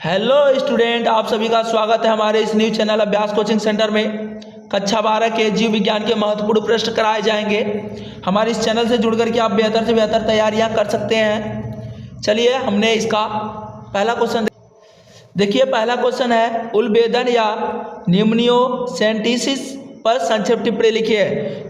Hello student, आप सभी का स्वागत है हमारे इस न्यूज चैनल अभ्यास कोचिंग सेंटर में। कक्षा 12 के जीव विज्ञान के महत्वपूर्ण प्रश्न कराए जाएंगे। हमारे इस चैनल से जुड़ करके आप बेहतर से बेहतर तैयारियां कर सकते हैं। चलिए हमने इसका पहला क्वेश्चन देखिए। पहला क्वेश्चन है उल्बेधन या न्यूमनियोसेंटिसिस पर संक्षिप्त टिप्पणी लिखिए।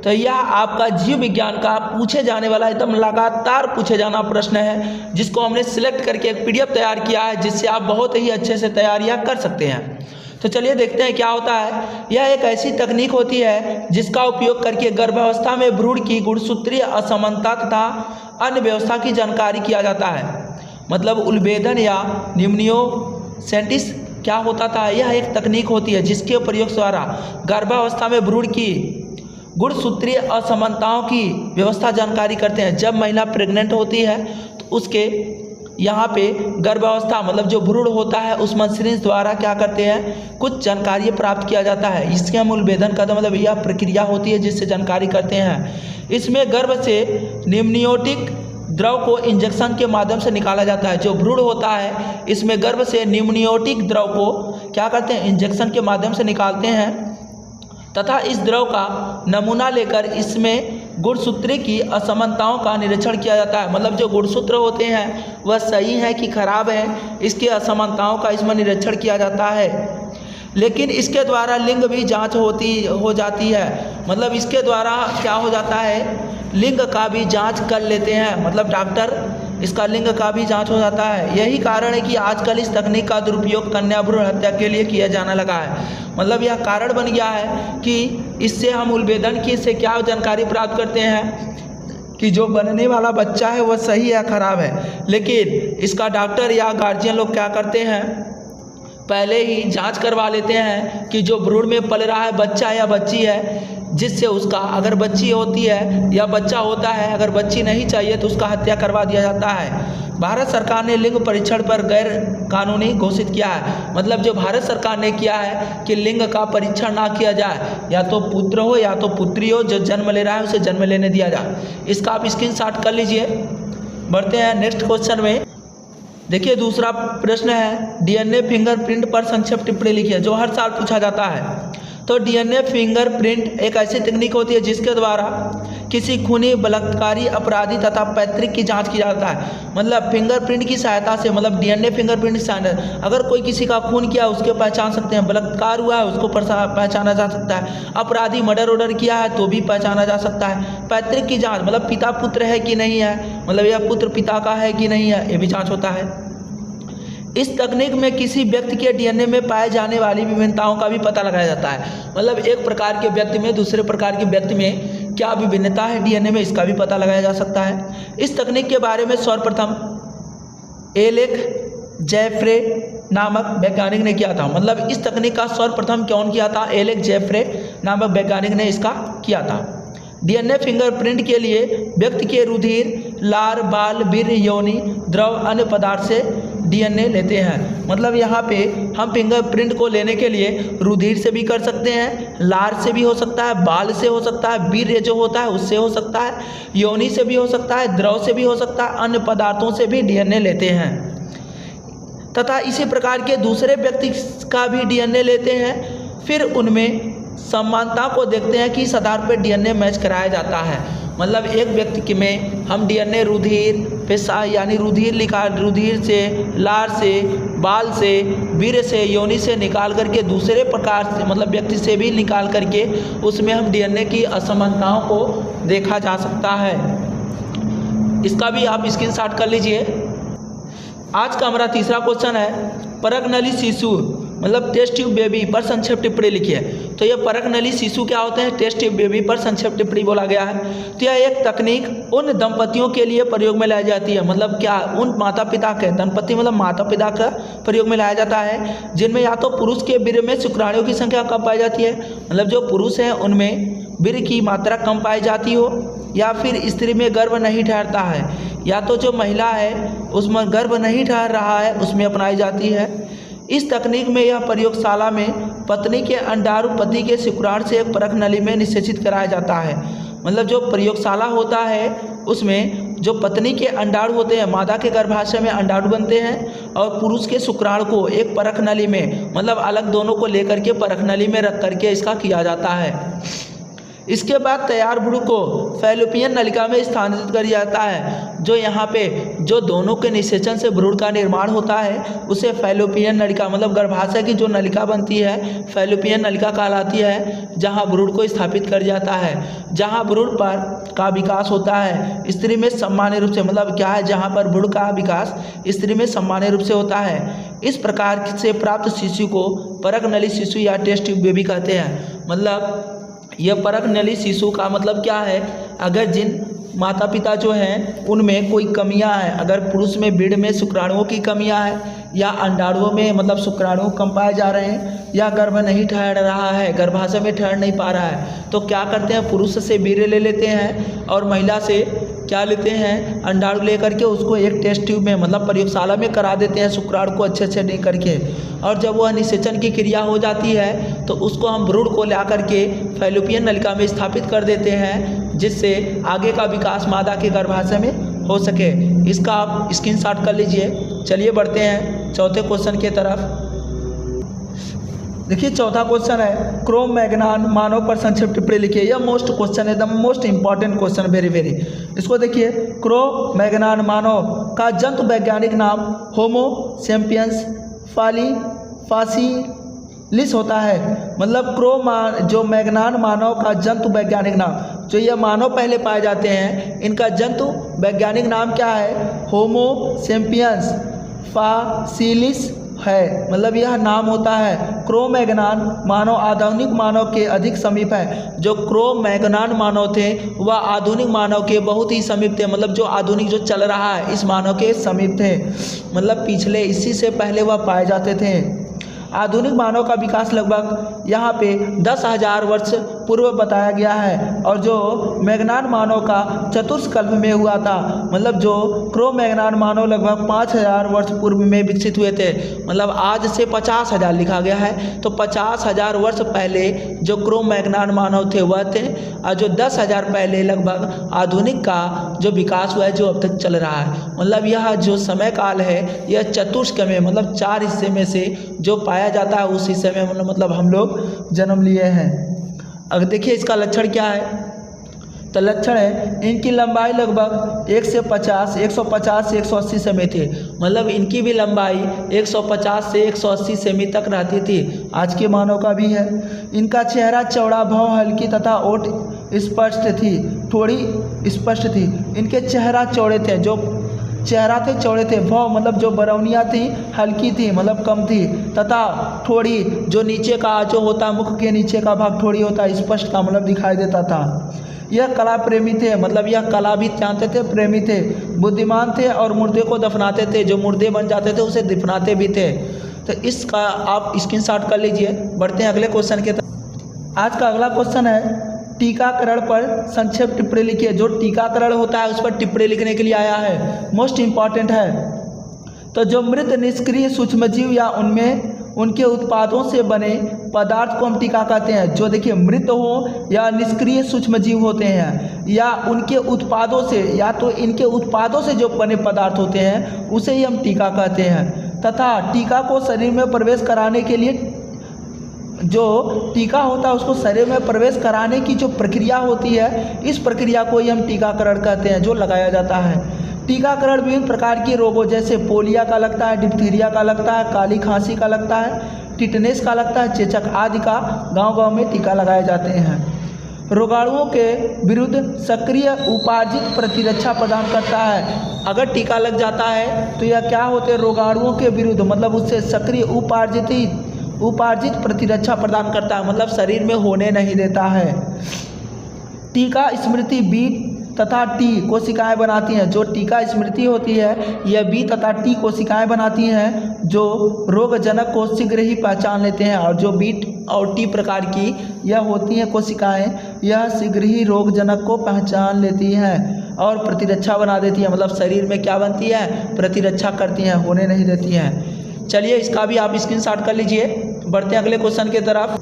तो यह आपका जीव विज्ञान का पूछे जाने वाला एकदम लगातार पूछे जाना प्रश्न है, जिसको हमने सिलेक्ट करके एक पीडीएफ तैयार किया है, जिससे आप बहुत ही अच्छे से तैयारियां कर सकते हैं। तो चलिए देखते हैं क्या होता है। यह एक ऐसी तकनीक होती है जिसका उपयोग करके गर्भावस्था में भ्रूण की गुणसूत्रीय असमानता तथा अन्य व्यवस्था की जानकारी किया जाता है। मतलब उल्बेधन या न्यूमनियोसेंटिस क्या होता था, यह एक तकनीक होती है जिसके प्रयोग द्वारा गर्भावस्था में भ्रूण की गुणसूत्रीय असमानताओं की व्यवस्था जानकारी करते हैं। जब महिला प्रेग्नेंट होती है तो उसके यहाँ पे गर्भावस्था मतलब जो भ्रूण होता है उस मशीन द्वारा क्या करते हैं, कुछ जानकारी प्राप्त किया जाता है। इसके हम उल्बेधन का मतलब यह प्रक्रिया होती है जिससे जानकारी करते हैं। इसमें गर्भ से निम्नियोटिक द्रव को इंजेक्शन के माध्यम से निकाला जाता है। जो भ्रूण होता है इसमें गर्भ से निम्नियोटिक द्रव को क्या करते हैं, इंजेक्शन के माध्यम से निकालते हैं तथा इस द्रव का नमूना लेकर इसमें गुणसूत्र की असमानताओं का निरीक्षण किया जाता है। मतलब जो गुणसूत्र होते हैं वह सही है कि खराब है, इसकी असमानताओं का इसमें निरीक्षण किया जाता है। लेकिन इसके द्वारा लिंग भी जांच हो जाती है। मतलब इसके द्वारा क्या हो जाता है, लिंग का भी जांच कर लेते हैं। मतलब डॉक्टर इसका लिंग का भी जांच हो जाता है। यही कारण है कि आजकल इस तकनीक का दुरुपयोग कन्या भ्रूण हत्या के लिए किया जाने लगा है। मतलब यह कारण बन गया है कि इससे हम उल्बेधन की से क्या जानकारी प्राप्त करते हैं कि जो बनने वाला बच्चा है वह सही या खराब है। लेकिन इसका डॉक्टर या गार्जियन लोग क्या करते हैं, पहले ही जांच करवा लेते हैं कि जो भ्रूण में पल रहा है बच्चा या बच्ची है, जिससे उसका अगर बच्ची होती है या बच्चा होता है, अगर बच्ची नहीं चाहिए तो उसका हत्या करवा दिया जाता है। भारत सरकार ने लिंग परीक्षण पर गैर कानूनी घोषित किया है। मतलब जो भारत सरकार ने किया है कि लिंग का परीक्षण ना किया जाए, या तो पुत्र हो या तो पुत्री हो, जो जन्म ले रहा है उसे जन्म लेने दिया जाए। इसका आप स्क्रीनशॉट कर लीजिए। बढ़ते हैं नेक्स्ट क्वेश्चन में। देखिए दूसरा प्रश्न है डीएनए फिंगरप्रिंट पर संक्षिप्त टिप्पणी लिखिए, जो हर साल पूछा जाता है। तो डीएनए फिंगरप्रिंट एक ऐसी तकनीक होती है जिसके द्वारा किसी खूनी बलात्कारी अपराधी तथा पैतृक की जांच की जाता है। मतलब फिंगरप्रिंट की सहायता से, मतलब डीएनए फिंगरप्रिंट की सहायता, अगर कोई किसी का खून किया उसके पहचान सकते हैं, बलात्कार हुआ है उसको पहचाना जा सकता है, अपराधी मर्डर किया है तो भी पहचाना जा सकता है। पैतृक की जाँच मतलब पिता पुत्र है कि नहीं है, मतलब यह पुत्र पिता का है कि नहीं है, ये भी जाँच होता है। इस तकनीक में किसी व्यक्ति के डीएनए में पाए जाने वाली विभिन्नताओं का भी पता लगाया जाता है। मतलब एक प्रकार के व्यक्ति में दूसरे प्रकार के व्यक्ति में क्या विभिन्नता है डीएनए में, इसका भी पता लगाया जा सकता है। इस तकनीक के बारे में सर्वप्रथम एलेक जेफ्रे नामक वैज्ञानिक ने किया था। मतलब इस तकनीक का सर्वप्रथम कौन किया था, एलेक जेफ्रे नामक वैज्ञानिक ने इसका किया था। डीएनए फिंगरप्रिंट के लिए व्यक्ति के रुधिर, लार, बाल, वीर्य, योनि, द्रव, अन्य पदार्थ से डीएनए लेते हैं। मतलब यहाँ पे हम फिंगरप्रिंट को लेने के लिए रुधिर से भी कर सकते हैं, लार से भी हो सकता है, बाल से हो सकता है, वीर्य जो होता है उससे हो सकता है, योनि से भी हो सकता है, द्रव से भी हो सकता है, अन्य पदार्थों से भी डीएनए लेते हैं। तथा इसी प्रकार के दूसरे व्यक्ति का भी डीएनए लेते हैं। फिर उनमें समानता को देखते हैं कि इस आधार पर डीएनए मैच कराया जाता है। मतलब एक व्यक्ति में हम डीएनए रुधिर पेशा यानी रुधिर से, लार से, बाल से, वीर्य से, योनि से निकाल करके दूसरे प्रकार से मतलब व्यक्ति से भी निकाल करके उसमें हम डीएनए की असमानताओं को देखा जा सकता है। इसका भी आप स्क्रीनशॉट कर लीजिए। आज का हमारा तीसरा क्वेश्चन है परगनली शिशु मतलब टेस्ट ट्यूब बेबी पर संक्षिप्त टिप्पणी लिखिए। तो ये परगनली शिशु क्या होते हैं, टेस्ट ट्यूब बेबी पर संक्षिप्त टिप्पणी बोला गया है। तो यह एक तकनीक उन दंपतियों के लिए प्रयोग में लाई जाती है। मतलब क्या, उन माता पिता के, दंपति मतलब माता पिता का प्रयोग में लाया जाता है जिनमें या तो पुरुष के वीर्य में शुक्राणुओं की संख्या कम पाई जाती है, मतलब जो पुरुष हैं उनमें वीर्य की मात्रा कम पाई जाती हो, या फिर स्त्री में गर्भ नहीं ठहरता है, या तो जो महिला है उसमें गर्भ नहीं ठहर रहा है उसमें अपनाई जाती है। इस तकनीक में यह प्रयोगशाला में पत्नी के अंडाणु पति के शुक्राणु से एक परख नली में निषेचित कराया जाता है। मतलब जो प्रयोगशाला होता है उसमें जो पत्नी के अंडाणु होते हैं, मादा के गर्भाशय में अंडाणु बनते हैं और पुरुष के शुक्राणु को एक परख नली में, मतलब अलग दोनों को लेकर के परख नली में रख करके इसका किया जाता है। इसके बाद तैयार भ्रूण को फैलोपियन नलिका में स्थानांतरित कर दिया जाता है। जो यहाँ पे जो दोनों के निषेचन से भ्रूण का निर्माण होता है उसे फैलोपियन नलिका, मतलब गर्भाशय की जो नलिका बनती है फैलोपियन नलिका कहलाती है, जहाँ भ्रूण को स्थापित कर जाता है, जहाँ भ्रूण पर का विकास होता है स्त्री में सामान्य रूप से, मतलब क्या है, जहाँ पर भ्रूण का विकास स्त्री में सामान्य रूप से होता है। इस प्रकार से प्राप्त शिशु को परक नली शिशु या टेस्ट ट्यूब बेबी कहते हैं। मतलब यह परक नली शिशु का मतलब क्या है, अगर जिन माता पिता जो हैं उनमें कोई कमियां हैं, अगर पुरुष में बीड़ में शुक्राणुओं की कमियां हैं या अंडाणुओं में मतलब शुक्राणु कम पाए जा रहे हैं या गर्भ नहीं ठहर रहा है, गर्भाशय में ठहर नहीं पा रहा है, तो क्या करते हैं, पुरुष से बीड़ ले लेते हैं और महिला से क्या लेते हैं, अंडाणु लेकर के उसको एक टेस्ट ट्यूब में मतलब प्रयोगशाला में करा देते हैं शुक्राणु को अच्छे से नहीं करके, और जब वह निषेचन की क्रिया हो जाती है तो उसको हम भ्रूण को ला करके फैलोपियन नलिका में स्थापित कर देते हैं, जिससे आगे का विकास मादा के गर्भाशय में हो सके। इसका आप स्क्रीनशॉट कर लीजिए। चलिए बढ़ते हैं चौथे क्वेश्चन की तरफ। देखिए चौथा क्वेश्चन है क्रोम मैग्नान मानव पर संक्षिप्त टिप्पणी लिखिए। यह मोस्ट क्वेश्चन है, the most important question, very very. इसको देखिए, क्रोम मैग्नान मानव का जंतु वैज्ञानिक नाम होमो सैपियंस फासिलिस होता है। मतलब जो मैग्नान मानव का जंतु वैज्ञानिक नाम, जो ये मानव पहले पाए जाते हैं, इनका जंतु वैज्ञानिक नाम क्या है, होमो सैपियंस फासिलिस है। मतलब यह नाम होता है। क्रोमैग्नान मानव आधुनिक मानव के अधिक समीप है। जो क्रोमैग्नान मानव थे वह आधुनिक मानव के बहुत ही समीप थे, मतलब जो आधुनिक जो चल रहा है इस मानव के समीप थे, मतलब पिछले इसी से पहले वह पाए जाते थे। आधुनिक मानव का विकास लगभग यहाँ पे 10,000 वर्ष पूर्व बताया गया है, और जो मैग्नान मानव का चतुष्कल्प में हुआ था। मतलब जो क्रोमैग्नान मानव लगभग 5,000 वर्ष पूर्व में विकसित हुए थे। मतलब आज से 50,000 लिखा गया है, तो 50,000 वर्ष पहले जो क्रोमैग्नान मानव थे वह थे, और जो 10,000 पहले लगभग आधुनिक का जो विकास हुआ है जो अब तक चल रहा है। मतलब यह जो समय काल है यह चतुष्क में, मतलब 4 हिस्से में से जो पाया जाता है उस हिस्से में मतलब हम लोग जन्म लिए हैं। अगर देखिए इसका लक्षण क्या है, तो लक्षण है इनकी लंबाई लगभग 150 से 180 सेमी थी। मतलब इनकी भी लंबाई 150 से 180 सेमी तक रहती थी, आज के मानव का भी है। इनका चेहरा चौड़ा, भौं हल्की तथा ओठ स्पष्ट थी, थोड़ी स्पष्ट थी। इनके चेहरा चौड़े थे, जो चेहरा थे चौड़े थे, भौं मतलब जो बरौनियाँ थी हल्की थी, मतलब कम थी, तथा थोड़ी जो नीचे का जो होता मुख के नीचे का भाग थोड़ी होता स्पष्ट था, मतलब दिखाई देता था। यह कला प्रेमी थे, मतलब यह कला भी जानते थे, प्रेमी थे, बुद्धिमान थे और मुर्दे को दफनाते थे, जो मुर्दे बन जाते थे उसे दफनाते भी थे। तो इसका आप स्क्रीनशॉट कर लीजिए। बढ़ते हैं अगले क्वेश्चन के तरफ। आज का अगला क्वेश्चन है टीकाकरण पर संक्षेप टिप्पणी लिखिए। जो टीकाकरण होता है उस पर टिप्पणी लिखने के लिए आया है, मोस्ट इम्पॉर्टेंट है। तो जो मृत निष्क्रिय सूक्ष्मजीव या उनमें उनके उत्पादों से बने पदार्थ को हम टीका कहते हैं। जो देखिए मृत हो या निष्क्रिय सूक्ष्मजीव होते हैं या उनके उत्पादों से, या तो इनके उत्पादों से जो बने पदार्थ होते हैं उसे ही हम टीका कहते हैं। तथा टीका को शरीर में प्रवेश कराने के लिए, जो टीका होता है उसको शरीर में प्रवेश कराने की जो प्रक्रिया होती है, इस प्रक्रिया को ही हम टीकाकरण कहते हैं, जो लगाया जाता है। टीकाकरण विभिन्न प्रकार के रोगों जैसे पोलिया का लगता है, डिप्थीरिया का लगता है, काली खांसी का लगता है, टिटनेस का लगता है, चेचक आदि का गांव-गांव में टीका लगाए जाते हैं। रोगाणुओं के विरुद्ध सक्रिय उपार्जित प्रतिरक्षा प्रदान करता है। अगर टीका लग जाता है तो यह क्या होते हैं, रोगाणुओं के विरुद्ध, मतलब उससे सक्रिय उपार्जित प्रतिरक्षा प्रदान करता है, मतलब शरीर में होने नहीं देता है। टीका स्मृति बी तथा टी कोशिकाएं बनाती हैं। जो टीका स्मृति होती है यह बी तथा टी कोशिकाएं बनाती हैं, जो रोगजनक को शीघ्र ही पहचान लेते हैं। और जो बी और टी प्रकार की यह होती हैं कोशिकाएं, यह शीघ्र ही रोगजनक को पहचान लेती हैं और प्रतिरक्षा बना देती हैं। मतलब शरीर में क्या बनती है, प्रतिरक्षा करती हैं, होने नहीं देती हैं। चलिए इसका भी आप स्क्रीनशॉट कर लीजिए। बढ़ते हैं अगले क्वेश्चन की तरफ।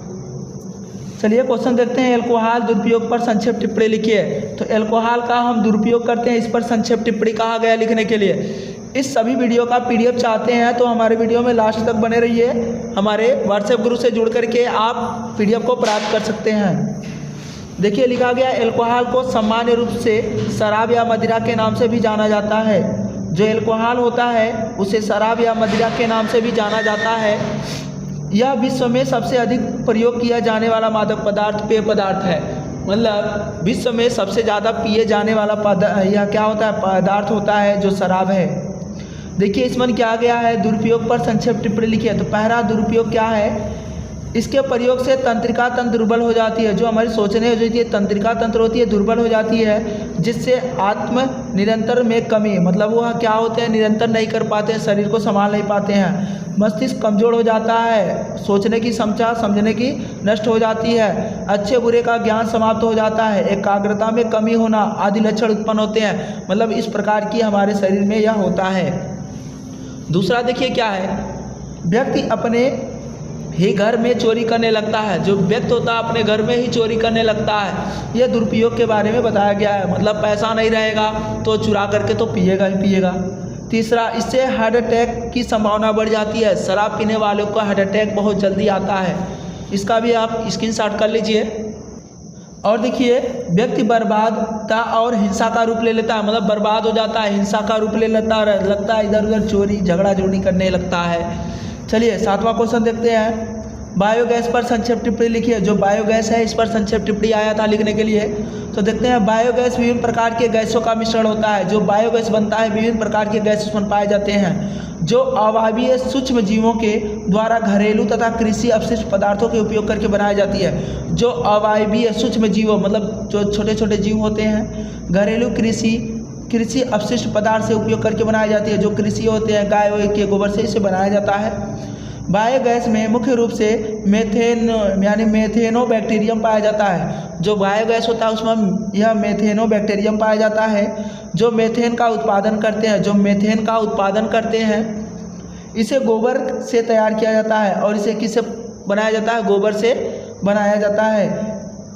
चलिए क्वेश्चन देखते हैं। एल्कोहल दुरुपयोग पर संक्षेप टिप्पणी लिखिए। तो एल्कोहल का हम दुरुपयोग करते हैं, इस पर संक्षेप टिप्पणी कहा गया लिखने के लिए। इस सभी वीडियो का पीडीएफ चाहते हैं तो हमारे वीडियो में लास्ट तक बने रहिए। हमारे व्हाट्सएप ग्रुप से जुड़ करके आप पीडीएफ को प्राप्त कर सकते हैं। देखिए लिखा गया, एल्कोहल को सामान्य रूप से शराब या मदिरा के नाम से भी जाना जाता है। जो एल्कोहल होता है उसे शराब या मदिरा के नाम से भी जाना जाता है। यह विश्व में सबसे अधिक प्रयोग किया जाने वाला मादक पदार्थ पेय पदार्थ है। मतलब विश्व में सबसे ज़्यादा पिए जाने वाला यह क्या होता है, पदार्थ होता है जो शराब है। देखिए इसमें क्या गया है, दुरुपयोग पर संक्षेप टिप्पणी लिखिए। तो पहला दुरुपयोग क्या है, इसके प्रयोग से तंत्रिका तंत्र दुर्बल हो जाती है। जो हमारी सोचने जो ये तंत्रिका तंत्र होती है दुर्बल हो जाती है, जिससे आत्म निरंतर में कमी, मतलब वह क्या होते हैं, निरंतर नहीं कर पाते हैं, शरीर को संभाल नहीं पाते हैं। मस्तिष्क कमजोर हो जाता है, सोचने की क्षमता समझने की नष्ट हो जाती है। अच्छे बुरे का ज्ञान समाप्त हो जाता है। एकाग्रता में कमी होना आदि लक्षण उत्पन्न होते हैं। मतलब इस प्रकार की हमारे शरीर में यह होता है। दूसरा देखिए क्या है, व्यक्ति अपने ही घर में चोरी करने लगता है। जो व्यक्ति होता है अपने घर में ही चोरी करने लगता है। यह दुरुपयोग के बारे में बताया गया है। मतलब पैसा नहीं रहेगा तो चुरा करके तो पिएगा ही पिएगा। तीसरा, इससे हार्ट अटैक की संभावना बढ़ जाती है। शराब पीने वालों को हार्ट अटैक बहुत जल्दी आता है। इसका भी आप स्क्रीनशॉट कर लीजिए। और देखिए, व्यक्ति बर्बादता और हिंसा का रूप ले लेता है। मतलब बर्बाद हो जाता है, हिंसा का रूप ले लेता है, लगता है इधर उधर चोरी झगड़ा जोड़ी करने लगता है। चलिए 7वां क्वेश्चन देखते हैं। बायोगैस पर संक्षेप टिप्पणी लिखिए। जो बायोगैस है इस पर संक्षेप टिप्पणी आया था लिखने के लिए। तो देखते हैं, बायोगैस विभिन्न प्रकार के गैसों का मिश्रण होता है। जो बायोगैस बनता है विभिन्न प्रकार के गैस उसमें पाए जाते हैं, जो अवायवीय सूक्ष्म जीवों के द्वारा घरेलू तथा कृषि अपशिष्ट पदार्थों के उपयोग करके बनाई जाती है। जो अवायवीय सूक्ष्म जीवों, मतलब जो छोटे छोटे जीव होते हैं, घरेलू कृषि अपशिष्ट पदार्थ से उपयोग करके बनाई जाती है। जो कृषि होते हैं, गाय के गोबर से इसे बनाया जाता है। बायोगैस में मुख्य रूप से मेथेन यानी मेथेनोबैक्टीरियम पाया जाता है। जो बायोगैस होता है उसमें यह मेथेनोबैक्टीरियम पाया जाता है, जो मेथेन का उत्पादन करते हैं। इसे गोबर से तैयार किया जाता है। और इसे किससे बनाया जाता है, गोबर से बनाया जाता है।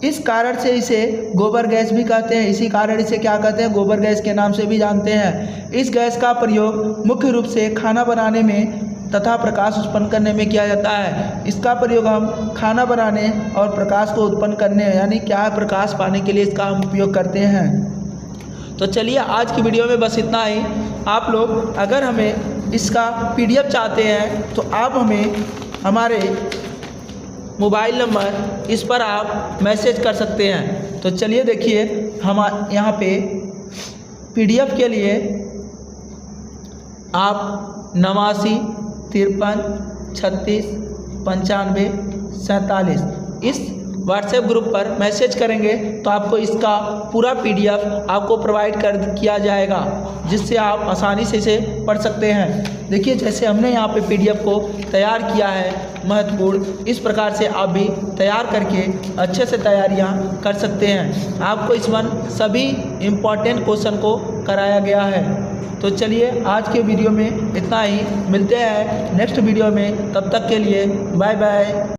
इस कारण से इसे गोबर गैस भी कहते हैं। इसी कारण इसे क्या कहते हैं, गोबर गैस के नाम से भी जानते हैं। इस गैस का प्रयोग मुख्य रूप से खाना बनाने में तथा प्रकाश उत्पन्न करने में किया जाता है। इसका प्रयोग हम खाना बनाने और प्रकाश को उत्पन्न करने यानी क्या है, प्रकाश पाने के लिए इसका हम उपयोग करते हैं। तो चलिए आज की वीडियो में बस इतना ही। आप लोग अगर हमें इसका पीडीएफ चाहते हैं तो आप हमें हमारे मोबाइल नंबर इस पर आप मैसेज कर सकते हैं। तो चलिए देखिए, हम यहाँ पे पीडीएफ के लिए आप 89 53 36 95 47 इस व्हाट्सएप ग्रुप पर मैसेज करेंगे तो आपको इसका पूरा पीडीएफ आपको प्रोवाइड कर किया जाएगा, जिससे आप आसानी से इसे पढ़ सकते हैं। देखिए जैसे हमने यहाँ पे पीडीएफ को तैयार किया है महत्वपूर्ण, इस प्रकार से आप भी तैयार करके अच्छे से तैयारियाँ कर सकते हैं। आपको इसमें सभी इम्पॉर्टेंट क्वेश्चन को कराया गया है। तो चलिए आज के वीडियो में इतना ही। मिलते हैं नेक्स्ट वीडियो में, तब तक के लिए बाय बाय।